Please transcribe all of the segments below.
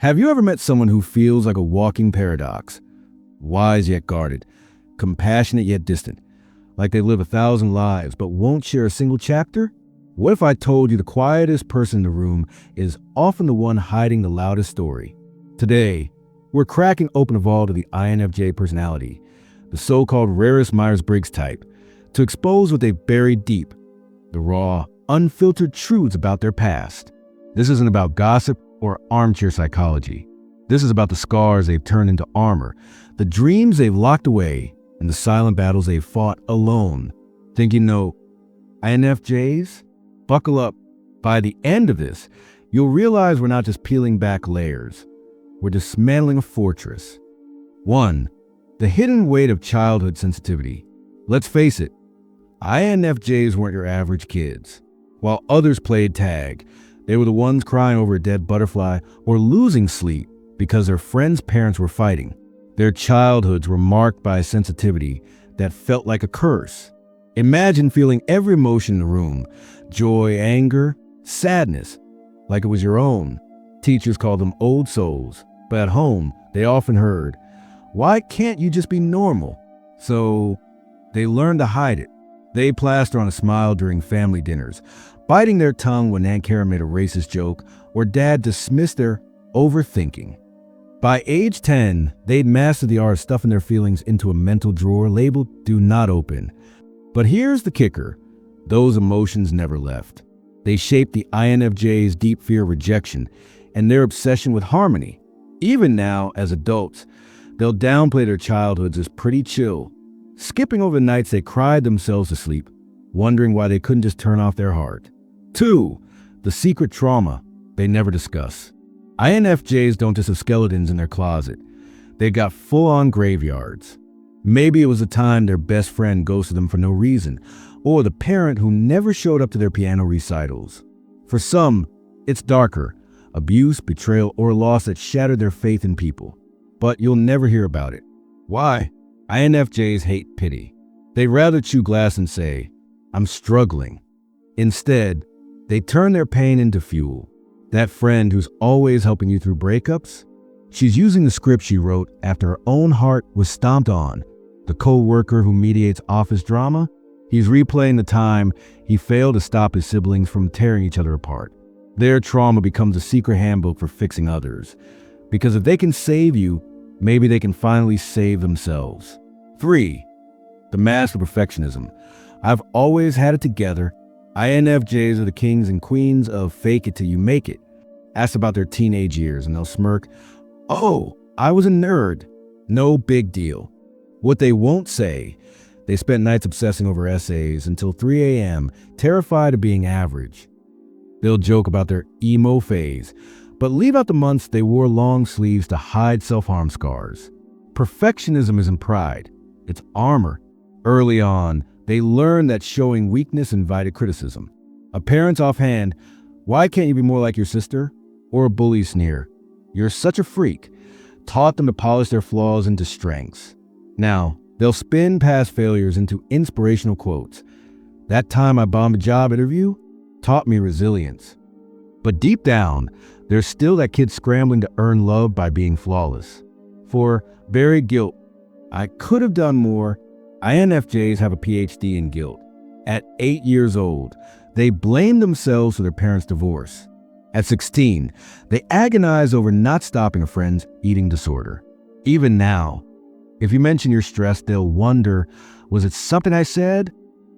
Have you ever met someone who feels like a walking paradox? Wise yet guarded, compassionate yet distant, like they live 1,000 lives but won't share a single chapter? What if I told you the quietest person in the room is often the one hiding the loudest story? Today, we're cracking open a vault of the INFJ personality, the so-called rarest Myers-Briggs type, to expose what they've buried deep, the raw, unfiltered truths about their past. This isn't about gossip or armchair psychology. This is about the scars they've turned into armor, the dreams they've locked away, and the silent battles they've fought alone. Think you know INFJs? Buckle up. By the end of this, you'll realize we're not just peeling back layers. We're dismantling a fortress. 1. The hidden weight of childhood sensitivity. Let's face it, INFJs weren't your average kids. While others played tag, they were the ones crying over a dead butterfly or losing sleep because their friends' parents were fighting. Their childhoods were marked by a sensitivity that felt like a curse. Imagine feeling every emotion in the room: joy, anger, sadness, like it was your own. Teachers called them old souls, but at home, they often heard, "Why can't you just be normal?" So they learned to hide it. They plaster on a smile during family dinners, biting their tongue when Aunt Karen made a racist joke or Dad dismissed their overthinking. By age 10, they'd mastered the art of stuffing their feelings into a mental drawer labeled "Do Not Open." But here's the kicker: those emotions never left. They shaped the INFJ's deep fear of rejection and their obsession with harmony. Even now, as adults, they'll downplay their childhoods as pretty chill, skipping over the nights they cried themselves to sleep, wondering why they couldn't just turn off their heart. 2. The secret trauma they never discuss. INFJs don't just have skeletons in their closet. They've got full-on graveyards. Maybe it was the time their best friend ghosted them for no reason, or the parent who never showed up to their piano recitals. For some, it's darker: abuse, betrayal, or loss that shattered their faith in people. But you'll never hear about it. Why? INFJs hate pity. They'd rather chew glass and say, "I'm struggling." Instead, they turn their pain into fuel. That friend who's always helping you through breakups? She's using the script she wrote after her own heart was stomped on. The co-worker who mediates office drama? He's replaying the time he failed to stop his siblings from tearing each other apart. Their trauma becomes a secret handbook for fixing others. Because if they can save you, maybe they can finally save themselves. 3. The mask of perfectionism. I've always had it together. INFJs are the kings and queens of fake it till you make it. Ask about their teenage years and they'll smirk, "Oh, I was a nerd. No big deal." What they won't say: they spent nights obsessing over essays until 3 a.m., terrified of being average. They'll joke about their emo phase, but leave out the months they wore long sleeves to hide self-harm scars. Perfectionism isn't pride, it's armor. Early on, they learned that showing weakness invited criticism. A parent's offhand, "Why can't you be more like your sister?" Or a bully's sneer, "You're such a freak," taught them to polish their flaws into strengths. Now, they'll spin past failures into inspirational quotes. "That time I bombed a job interview taught me resilience." But deep down, there's still that kid scrambling to earn love by being flawless. For buried guilt, "I could have done more." INFJs have a PhD in guilt. At 8 years old, they blame themselves for their parents' divorce. At 16, they agonize over not stopping a friend's eating disorder. Even now, if you mention you're stressed, they'll wonder, "Was it something I said?"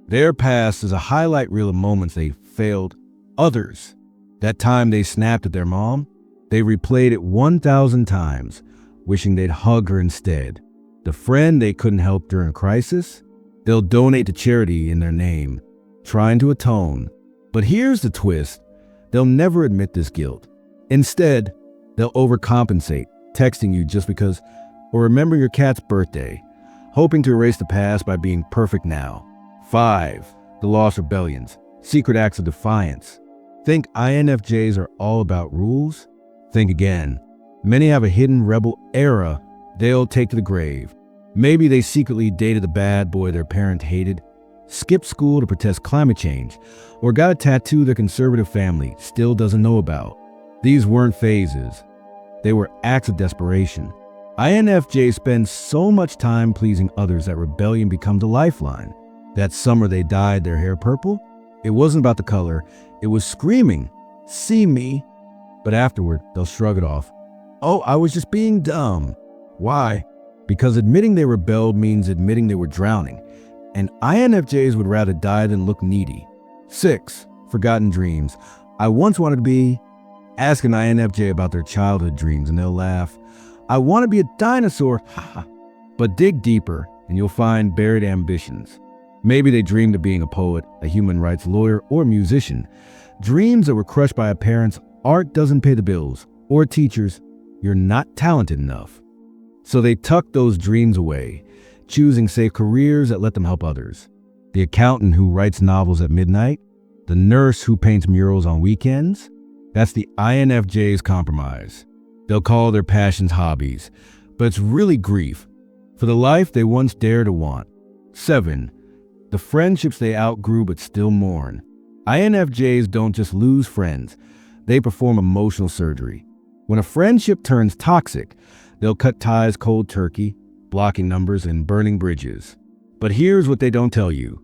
Their past is a highlight reel of moments they failed others. That time they snapped at their mom, they replayed it 1,000 times, wishing they'd hug her instead. The friend they couldn't help during a crisis? They'll donate to charity in their name, trying to atone. But here's the twist: they'll never admit this guilt. Instead, they'll overcompensate, texting you just because, or remember your cat's birthday, hoping to erase the past by being perfect now. 5. The lost rebellions, secret acts of defiance. Think INFJs are all about rules? Think again. Many have a hidden rebel era they'll take to the grave. Maybe they secretly dated the bad boy their parent hated, skipped school to protest climate change, or got a tattoo their conservative family still doesn't know about. These weren't phases. They were acts of desperation. INFJs spend so much time pleasing others that rebellion becomes a lifeline. That summer they dyed their hair purple, it wasn't about the color, it was screaming, "See me." But afterward, they'll shrug it off. "Oh, I was just being dumb." Why? Because admitting they rebelled means admitting they were drowning, and INFJs would rather die than look needy. 6. Forgotten dreams. I once wanted to be. Ask an INFJ about their childhood dreams and they'll laugh. "I want to be a dinosaur." But dig deeper and you'll find buried ambitions. Maybe they dreamed of being a poet, a human rights lawyer, or musician. Dreams that were crushed by a parent's "art doesn't pay the bills," or teachers, "you're not talented enough." So they tuck those dreams away, choosing safe careers that let them help others. The accountant who writes novels at midnight, the nurse who paints murals on weekends, that's the INFJ's compromise. They'll call their passions hobbies, but it's really grief for the life they once dared to want. 7. The friendships they outgrew but still mourn. INFJs don't just lose friends, they perform emotional surgery. When a friendship turns toxic, they'll cut ties cold turkey, blocking numbers and burning bridges. But here's what they don't tell you.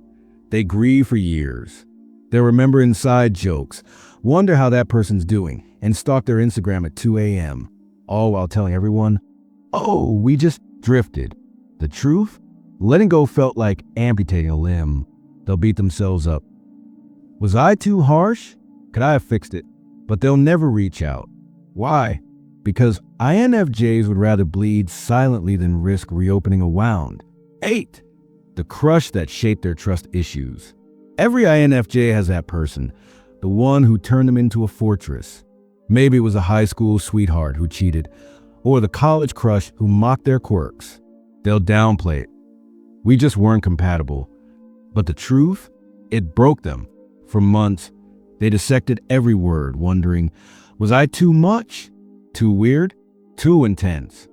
They grieve for years. They'll remember inside jokes, wonder how that person's doing, and stalk their Instagram at 2 a.m., all while telling everyone, "Oh, we just drifted." The truth? Letting go felt like amputating a limb. They'll beat themselves up. Was I too harsh? Could I have fixed it? But they'll never reach out. Why? Because INFJs would rather bleed silently than risk reopening a wound. 8. The crush that shaped their trust issues. Every INFJ has that person, the one who turned them into a fortress. Maybe it was a high school sweetheart who cheated, or the college crush who mocked their quirks. They'll downplay it. We just weren't compatible. But the truth? It broke them. For months, they dissected every word, wondering, was I too much? Too weird? Too intense?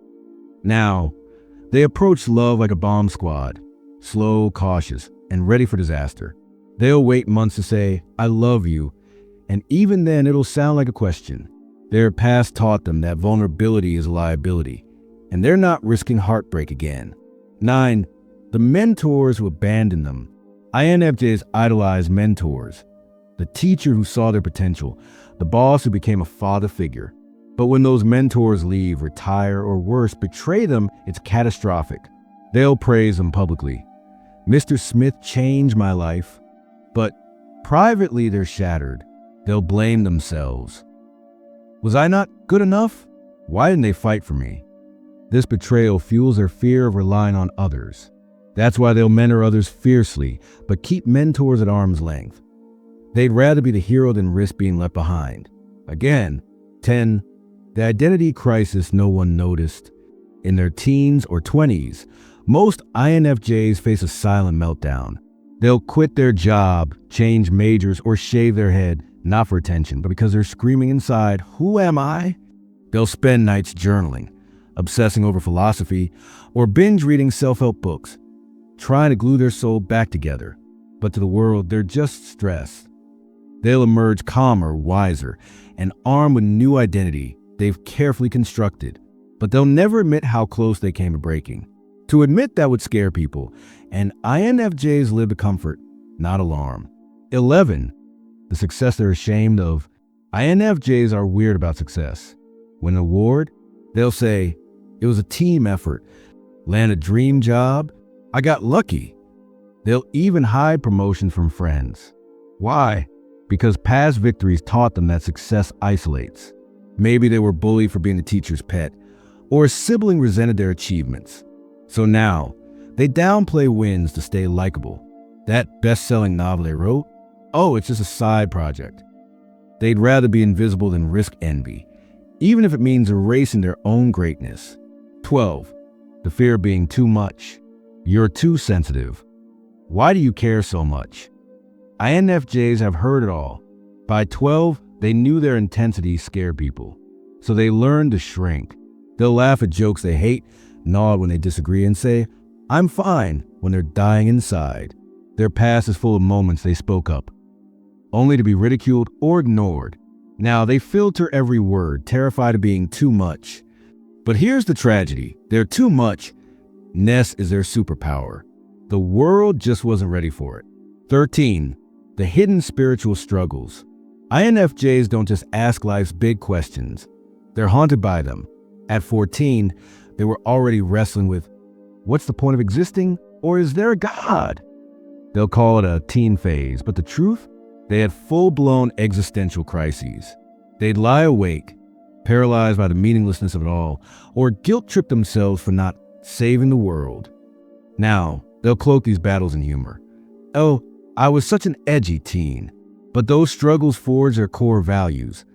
Now, they approach love like a bomb squad, slow, cautious, and ready for disaster. They'll wait months to say, "I love you," and even then it'll sound like a question. Their past taught them that vulnerability is a liability, and they're not risking heartbreak again. 9. The mentors who abandon them. INFJs idolize mentors. The teacher who saw their potential, the boss who became a father figure. But when those mentors leave, retire, or worse, betray them, it's catastrophic. They'll praise them publicly. "Mr. Smith changed my life." But privately, they're shattered. They'll blame themselves. Was I not good enough? Why didn't they fight for me? This betrayal fuels their fear of relying on others. That's why they'll mentor others fiercely, but keep mentors at arm's length. They'd rather be the hero than risk being left behind. Again, 10. The identity crisis no one noticed. In their teens or 20s, most INFJs face a silent meltdown. They'll quit their job, change majors, or shave their head, not for attention, but because they're screaming inside, "Who am I?" They'll spend nights journaling, obsessing over philosophy, or binge reading self-help books, trying to glue their soul back together. But to the world, they're just stressed. They'll emerge calmer, wiser, and armed with new identity they've carefully constructed. But they'll never admit how close they came to breaking. To admit that would scare people, and INFJs live to comfort, not alarm. 11. The success they're ashamed of. INFJs are weird about success. Win an award? They'll say, "It was a team effort." Land a dream job? "I got lucky." They'll even hide promotions from friends. Why? Because past victories taught them that success isolates. Maybe they were bullied for being the teacher's pet, or a sibling resented their achievements. So now, they downplay wins to stay likable. That best-selling novel they wrote? Oh, it's just a side project. They'd rather be invisible than risk envy, even if it means erasing their own greatness. 12. The fear of being too much. You're too sensitive. Why do you care so much? INFJs have heard it all. By 12, they knew their intensity scared people, so they learned to shrink. They'll laugh at jokes they hate, nod when they disagree, and say, "I'm fine," when they're dying inside. Their past is full of moments they spoke up, only to be ridiculed or ignored. Now, they filter every word, terrified of being too much. But here's the tragedy. They're too much. Ness is their superpower. The world just wasn't ready for it. 13. The hidden spiritual struggles. INFJs don't just ask life's big questions. They're haunted by them. At 14, they were already wrestling with, what's the point of existing? Or is there a God? They'll call it a teen phase, but the truth? They had full-blown existential crises. They'd lie awake, paralyzed by the meaninglessness of it all, or guilt-trip themselves for not saving the world. Now, they'll cloak these battles in humor. Oh, I was such an edgy teen. But those struggles forge their core values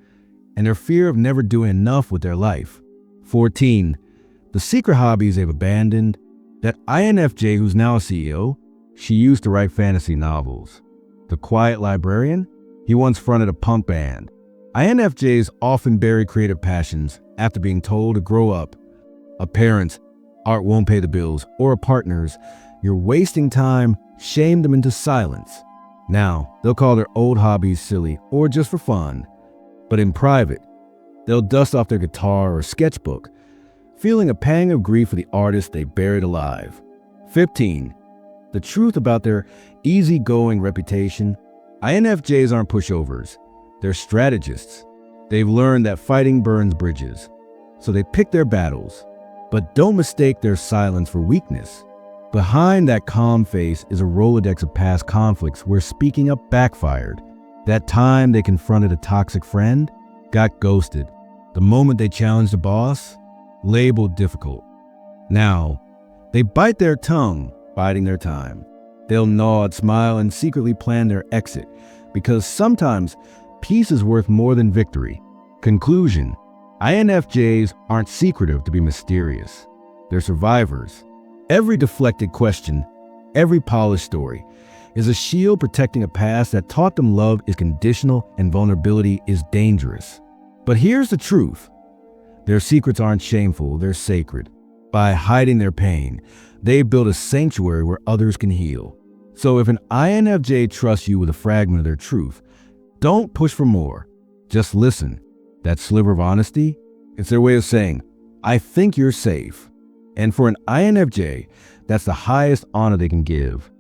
and their fear of never doing enough with their life. 14. The secret hobbies they've abandoned. That INFJ who's now a CEO, she used to write fantasy novels. The quiet librarian, he once fronted a punk band. INFJs often bury creative passions after being told to grow up. A parent's, art won't pay the bills, or a partner's, you're wasting time, shame them into silence. Now, they'll call their old hobbies silly or just for fun. But in private, they'll dust off their guitar or sketchbook, feeling a pang of grief for the artist they buried alive. 15. The truth about their easygoing reputation. INFJs aren't pushovers. They're strategists. They've learned that fighting burns bridges. So they pick their battles. But don't mistake their silence for weakness. Behind that calm face is a Rolodex of past conflicts where speaking up backfired. That time they confronted a toxic friend, got ghosted. The moment they challenged a boss, labeled difficult. Now, they bite their tongue, biding their time. They'll nod, smile, and secretly plan their exit, because sometimes peace is worth more than victory. Conclusion: INFJs aren't secretive to be mysterious. They're survivors. Every deflected question, every polished story, is a shield protecting a past that taught them love is conditional and vulnerability is dangerous. But here's the truth. Their secrets aren't shameful, they're sacred. By hiding their pain, they build a sanctuary where others can heal. So if an INFJ trusts you with a fragment of their truth, don't push for more. Just listen. That sliver of honesty, it's their way of saying, I think you're safe. And for an INFJ, that's the highest honor they can give.